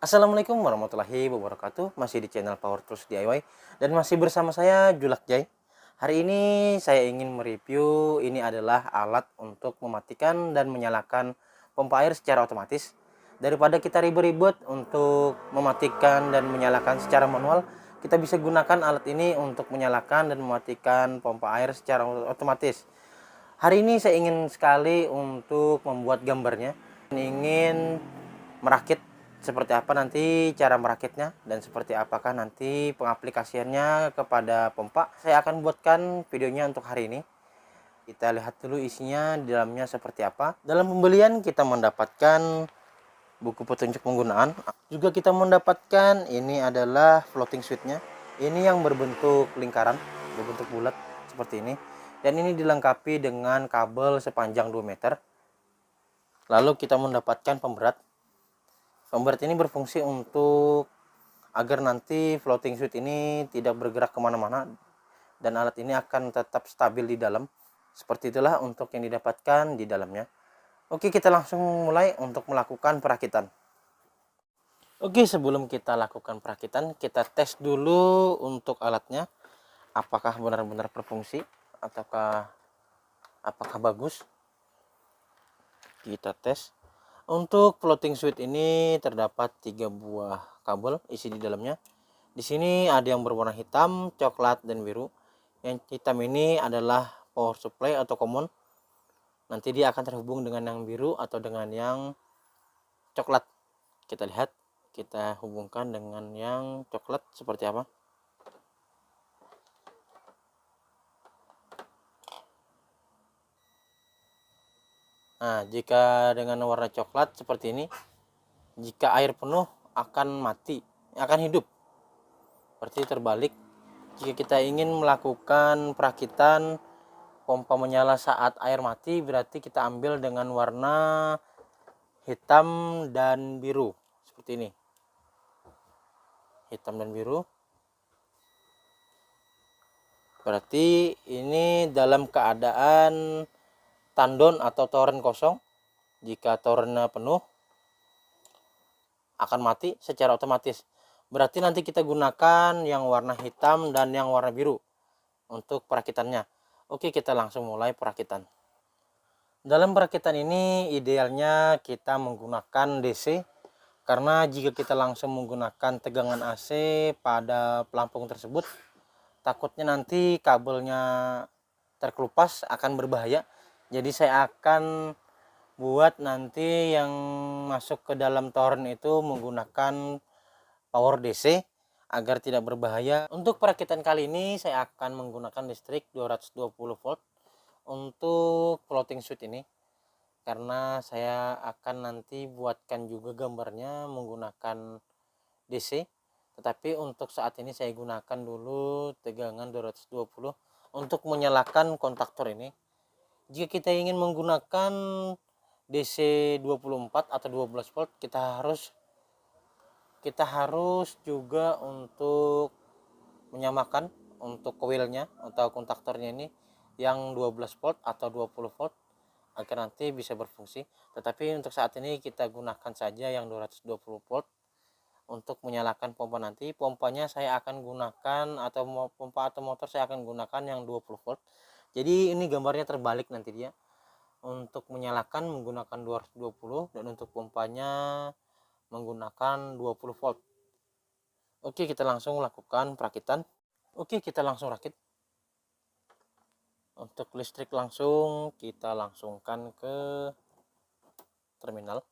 Assalamualaikum warahmatullahi wabarakatuh. Masih di channel Power Tools DIY dan masih bersama saya Julak Jai. Hari ini saya ingin mereview, ini adalah alat untuk mematikan dan menyalakan pompa air secara otomatis. Daripada kita ribet-ribet untuk mematikan dan menyalakan secara manual, kita bisa gunakan alat ini untuk menyalakan dan mematikan pompa air secara otomatis. Hari ini saya ingin sekali untuk membuat gambarnya, ingin merakit seperti apa nanti cara merakitnya dan seperti apakah nanti pengaplikasiannya kepada pompa. Saya akan buatkan videonya untuk hari ini. Kita lihat dulu isinya di dalamnya seperti apa. Dalam pembelian kita mendapatkan buku petunjuk penggunaan. Juga kita mendapatkan ini adalah floating switch-nya. Ini yang berbentuk lingkaran, berbentuk bulat seperti ini. Dan ini dilengkapi dengan kabel sepanjang 2 meter. Lalu kita mendapatkan pemberat. Pemberat ini berfungsi untuk agar nanti floating switch ini tidak bergerak kemana-mana dan alat ini akan tetap stabil di dalam. Seperti itulah untuk yang didapatkan di dalamnya. Oke, kita langsung mulai untuk melakukan perakitan. Oke, sebelum kita lakukan perakitan, kita tes dulu untuk alatnya apakah benar-benar berfungsi ataukah apakah bagus. Kita tes. Untuk floating switch ini terdapat 3 buah kabel isi di dalamnya. Di sini ada yang berwarna hitam, coklat, dan biru. Yang hitam ini adalah power supply atau common. Nanti dia akan terhubung dengan yang biru atau dengan yang coklat. Kita lihat, kita hubungkan dengan yang coklat seperti apa. Nah, jika dengan warna coklat seperti ini, jika air penuh akan mati, akan hidup. Berarti terbalik, jika kita ingin melakukan perakitan pompa menyala saat air mati, berarti kita ambil dengan warna hitam dan biru seperti ini. Hitam dan biru. Berarti ini dalam keadaan tandon atau toren kosong. Jika torennya penuh akan mati secara otomatis. Berarti nanti kita gunakan yang warna hitam dan yang warna biru untuk perakitannya. Oke, kita langsung mulai perakitan. Dalam perakitan ini idealnya kita menggunakan DC, karena jika kita langsung menggunakan tegangan AC pada pelampung tersebut, takutnya nanti kabelnya terkelupas, akan berbahaya. Jadi saya akan buat nanti yang masuk ke dalam toren itu menggunakan power DC agar tidak berbahaya. Untuk perakitan kali ini saya akan menggunakan listrik 220 volt untuk floating switch ini, karena saya akan nanti buatkan juga gambarnya menggunakan DC. Tetapi untuk saat ini saya gunakan dulu tegangan 220 untuk menyalakan kontaktor ini. Jika kita ingin menggunakan DC 24 atau 12 volt, kita harus juga untuk menyamakan untuk coilnya atau kontaktornya ini yang 12 volt atau 20 volt agar nanti bisa berfungsi. Tetapi untuk saat ini kita gunakan saja yang 220 volt untuk menyalakan pompa. Nanti pompanya saya akan gunakan, atau pompa atau motor saya akan gunakan yang 20 volt. Jadi ini gambarnya terbalik nanti dia. Untuk menyalakan menggunakan 220 dan untuk pompanya menggunakan 20 volt. Oke, kita langsung lakukan perakitan. Oke, kita langsung rakit. Untuk listrik langsung kita langsungkan ke terminal.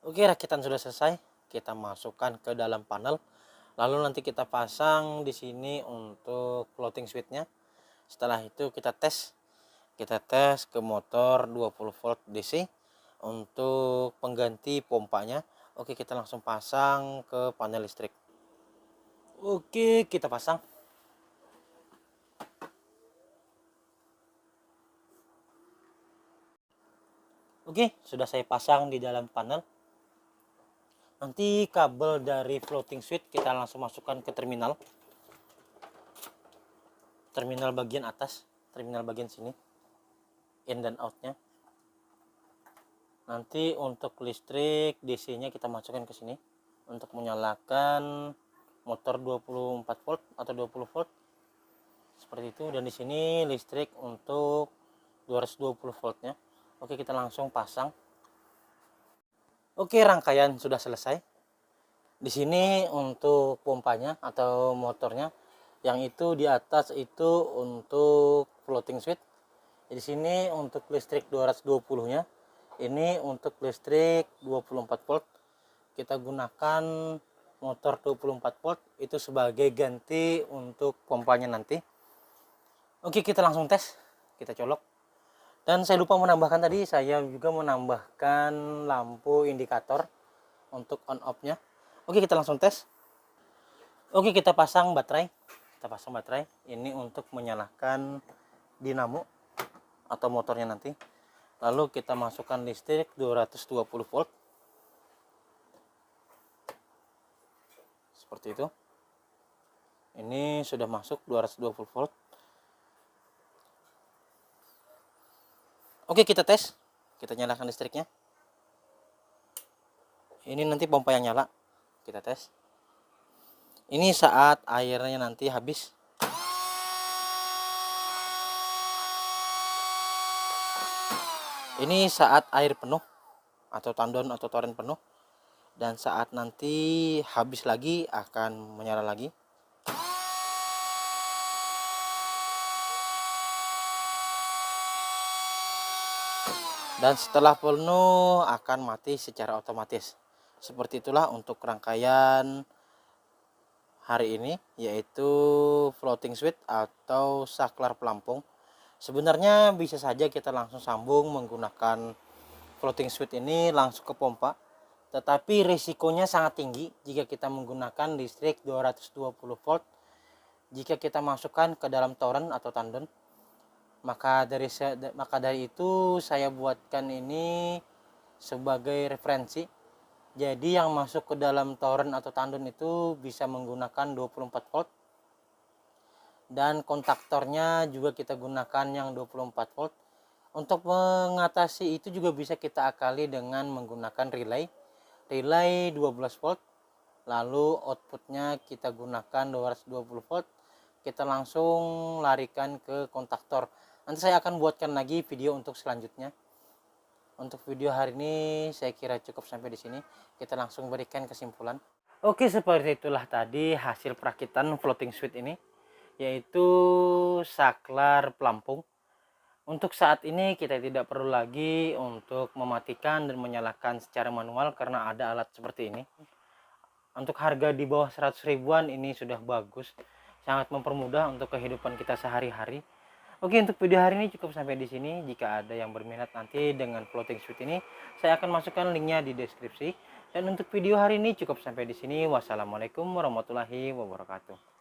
Oke, rakitan sudah selesai. Kita masukkan ke dalam panel. Lalu nanti kita pasang di sini untuk floating switch-nya. Setelah itu kita tes. Kita tes ke motor 20 volt DC untuk pengganti pompanya. Oke, kita langsung pasang ke panel listrik. Oke, kita pasang. Oke, sudah saya pasang di dalam panel. Nanti kabel dari floating switch kita langsung masukkan ke terminal. Terminal bagian atas, terminal bagian sini. In dan outnya. Nanti untuk listrik DC-nya kita masukkan ke sini untuk menyalakan motor 24 volt atau 20 volt. Seperti itu, dan di sini listrik untuk 220 voltnya. Oke, kita langsung pasang. Oke, rangkaian sudah selesai. Di sini untuk pompanya atau motornya, yang itu di atas itu untuk floating switch. Di sini untuk listrik 220-nya. Ini untuk listrik 24 volt. Kita gunakan motor 24 volt itu sebagai ganti untuk pompanya nanti. Oke, kita langsung tes. Kita colok. Dan saya lupa menambahkan tadi, saya juga menambahkan lampu indikator untuk on off-nya. Oke, kita langsung tes. Oke, kita pasang baterai. Kita pasang baterai. Ini untuk menyalakan dinamo atau motornya nanti. Lalu kita masukkan listrik 220 volt. Seperti itu. Ini sudah masuk 220 volt. Oke, kita tes. Kita nyalakan listriknya. Ini nanti pompa yang nyala. Kita tes. Ini saat airnya nanti habis. Ini saat air penuh atau tandon atau toren penuh. Dan saat nanti habis lagi akan menyala lagi. Dan setelah penuh akan mati secara otomatis. Seperti itulah untuk rangkaian hari ini, yaitu floating switch atau saklar pelampung. Sebenarnya bisa saja kita langsung sambung menggunakan floating switch ini langsung ke pompa, tetapi risikonya sangat tinggi jika kita menggunakan listrik 220 volt. Jika kita masukkan ke dalam toren atau tandon, maka dari itu saya buatkan ini sebagai referensi. Jadi yang masuk ke dalam toren atau tandon itu bisa menggunakan 24 volt. Dan kontaktornya juga kita gunakan yang 24 volt. Untuk mengatasi itu juga bisa kita akali dengan menggunakan relay. Relay 12 volt. Lalu outputnya kita gunakan 220 volt. Kita langsung larikan ke kontaktor. Nanti saya akan buatkan lagi video untuk selanjutnya. Untuk video hari ini saya kira cukup sampai di sini. Kita langsung berikan kesimpulan. Oke, seperti itulah tadi hasil perakitan floating switch ini, yaitu saklar pelampung. Untuk saat ini kita tidak perlu lagi untuk mematikan dan menyalakan secara manual karena ada alat seperti ini. Untuk harga di bawah 100 ribuan ini sudah bagus, sangat mempermudah untuk kehidupan kita sehari-hari. Oke, untuk video hari ini cukup sampai di sini. Jika ada yang berminat nanti dengan floating switch ini, saya akan masukkan linknya di deskripsi. Dan untuk video hari ini cukup sampai di sini. Wassalamualaikum warahmatullahi wabarakatuh.